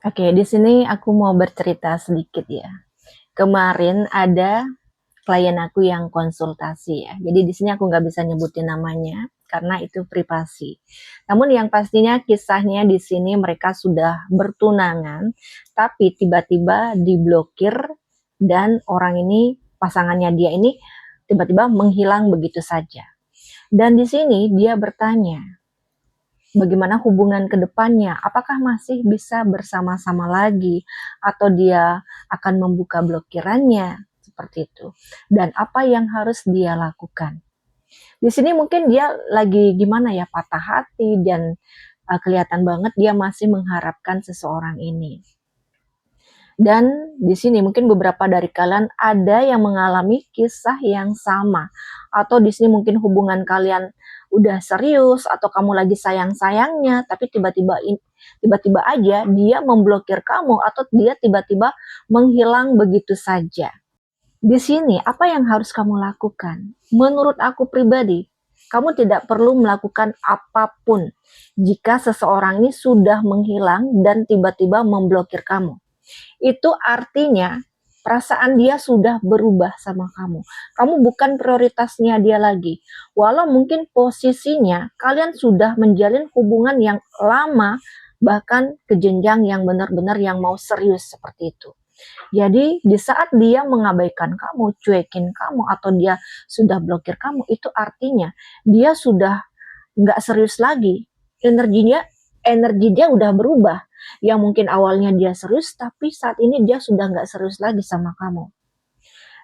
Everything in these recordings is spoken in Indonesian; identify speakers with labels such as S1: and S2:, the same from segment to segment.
S1: Oke, di sini aku mau bercerita sedikit ya. Kemarin ada klien aku yang konsultasi ya. Jadi di sini aku nggak bisa nyebutin namanya karena itu privasi. Namun yang pastinya kisahnya di sini mereka sudah bertunangan, tapi tiba-tiba diblokir dan orang ini, pasangannya dia ini tiba-tiba menghilang begitu saja. Dan di sini dia bertanya, bagaimana hubungan ke depannya? Apakah masih bisa bersama-sama lagi atau dia akan membuka blokirannya? Seperti itu. Dan apa yang harus dia lakukan? Di sini mungkin dia lagi gimana ya, patah hati dan kelihatan banget dia masih mengharapkan seseorang ini. Dan di sini mungkin beberapa dari kalian ada yang mengalami kisah yang sama, atau di sini mungkin hubungan kalian udah serius atau kamu lagi sayang-sayangnya, tapi tiba-tiba aja dia memblokir kamu atau dia tiba-tiba menghilang begitu saja. Di sini apa yang harus kamu lakukan? Menurut aku pribadi, kamu tidak perlu melakukan apapun jika seseorang ini sudah menghilang dan tiba-tiba memblokir kamu. Itu artinya perasaan dia sudah berubah sama kamu. Kamu bukan prioritasnya dia lagi. Walau mungkin posisinya kalian sudah menjalin hubungan yang lama, bahkan ke jenjang yang benar-benar yang mau serius seperti itu. Jadi di saat dia mengabaikan kamu, cuekin kamu, atau dia sudah blokir kamu, itu artinya dia sudah nggak serius lagi. Energi dia udah berubah. Yang mungkin awalnya dia serius, tapi saat ini dia sudah nggak serius lagi sama kamu.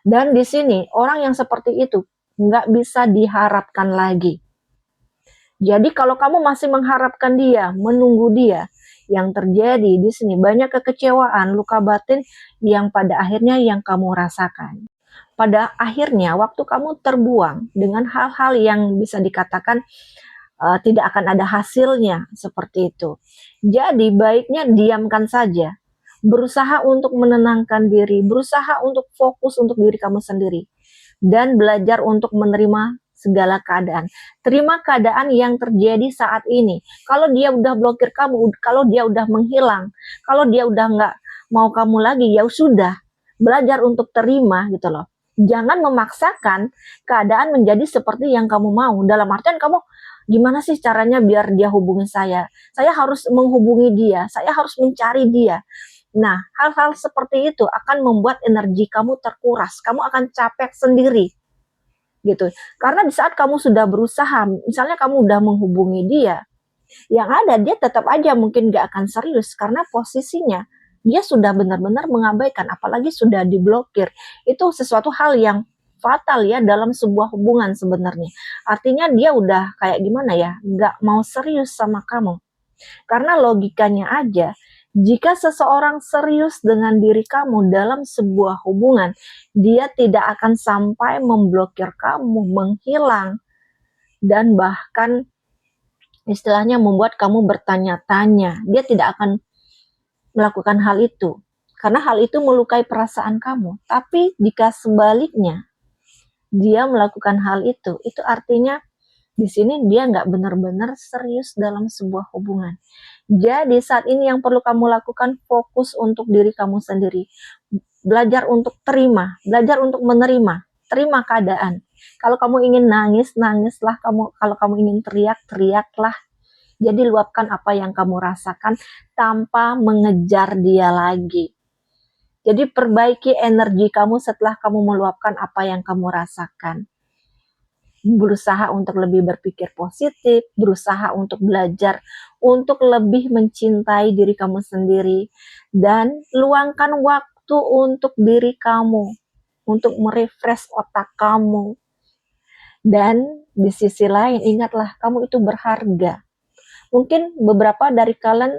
S1: Dan di sini orang yang seperti itu nggak bisa diharapkan lagi. Jadi kalau kamu masih mengharapkan dia, menunggu dia, yang terjadi di sini banyak kekecewaan, luka batin yang pada akhirnya yang kamu rasakan. Pada akhirnya waktu kamu terbuang dengan hal-hal yang bisa dikatakan tidak akan ada hasilnya seperti itu. Jadi baiknya diamkan saja. Berusaha untuk menenangkan diri, berusaha untuk fokus untuk diri kamu sendiri dan belajar untuk menerima segala keadaan. Terima keadaan yang terjadi saat ini. Kalau dia udah blokir kamu, kalau dia udah menghilang, kalau dia udah nggak mau kamu lagi, ya sudah. Belajar untuk terima gitu loh. Jangan memaksakan keadaan menjadi seperti yang kamu mau. Dalam artian kamu gimana sih caranya biar dia hubungi saya? Saya harus menghubungi dia, saya harus mencari dia. Nah, hal-hal seperti itu akan membuat energi kamu terkuras. Kamu akan capek sendiri gitu. Karena di saat kamu sudah berusaha, misalnya kamu udah menghubungi dia, yang ada dia tetap aja mungkin gak akan serius karena posisinya dia sudah benar-benar mengabaikan, apalagi sudah diblokir. Itu sesuatu hal yang fatal ya dalam sebuah hubungan sebenarnya. Artinya dia udah kayak gimana ya, gak mau serius sama kamu. Karena logikanya aja, jika seseorang serius dengan diri kamu dalam sebuah hubungan, dia tidak akan sampai memblokir kamu, menghilang, dan bahkan istilahnya membuat kamu bertanya-tanya. Dia tidak akan melakukan hal itu, karena hal itu melukai perasaan kamu. Tapi jika sebaliknya, dia melakukan hal itu artinya di sini dia nggak benar-benar serius dalam sebuah hubungan. Jadi saat ini yang perlu kamu lakukan fokus untuk diri kamu sendiri. Belajar untuk terima, belajar untuk menerima, terima keadaan. Kalau kamu ingin nangis, nangislah kamu. Kalau kamu ingin teriak, teriaklah. Jadi luapkan apa yang kamu rasakan tanpa mengejar dia lagi. Jadi perbaiki energi kamu setelah kamu meluapkan apa yang kamu rasakan. Berusaha untuk lebih berpikir positif, berusaha untuk belajar untuk lebih mencintai diri kamu sendiri, dan luangkan waktu untuk diri kamu, untuk merefresh otak kamu. Dan di sisi lain, ingatlah kamu itu berharga. Mungkin beberapa dari kalian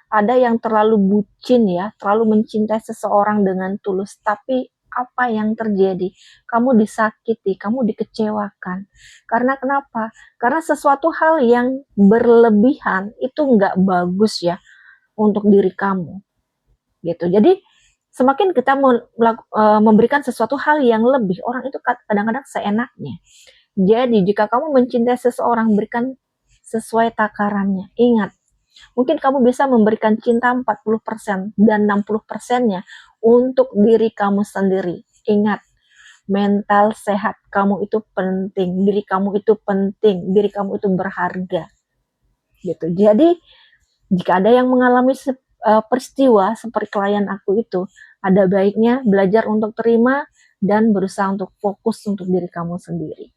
S1: ada yang terlalu bucin ya, terlalu mencintai seseorang dengan tulus, tapi apa yang terjadi? Kamu disakiti, kamu dikecewakan. Karena kenapa? Karena sesuatu hal yang berlebihan itu nggak bagus ya untuk diri kamu. Gitu. Jadi semakin kita memberikan sesuatu hal yang lebih, orang itu kadang-kadang seenaknya. Jadi jika kamu mencintai seseorang, berikan sesuai takarannya. Ingat, Mungkin kamu bisa memberikan cinta 40% dan 60%-nya untuk diri kamu sendiri. Ingat, mental sehat kamu itu penting, diri kamu itu penting, diri kamu itu berharga. Gitu. Jadi, jika ada yang mengalami peristiwa seperti klien aku itu, ada baiknya belajar untuk terima dan berusaha untuk fokus untuk diri kamu sendiri.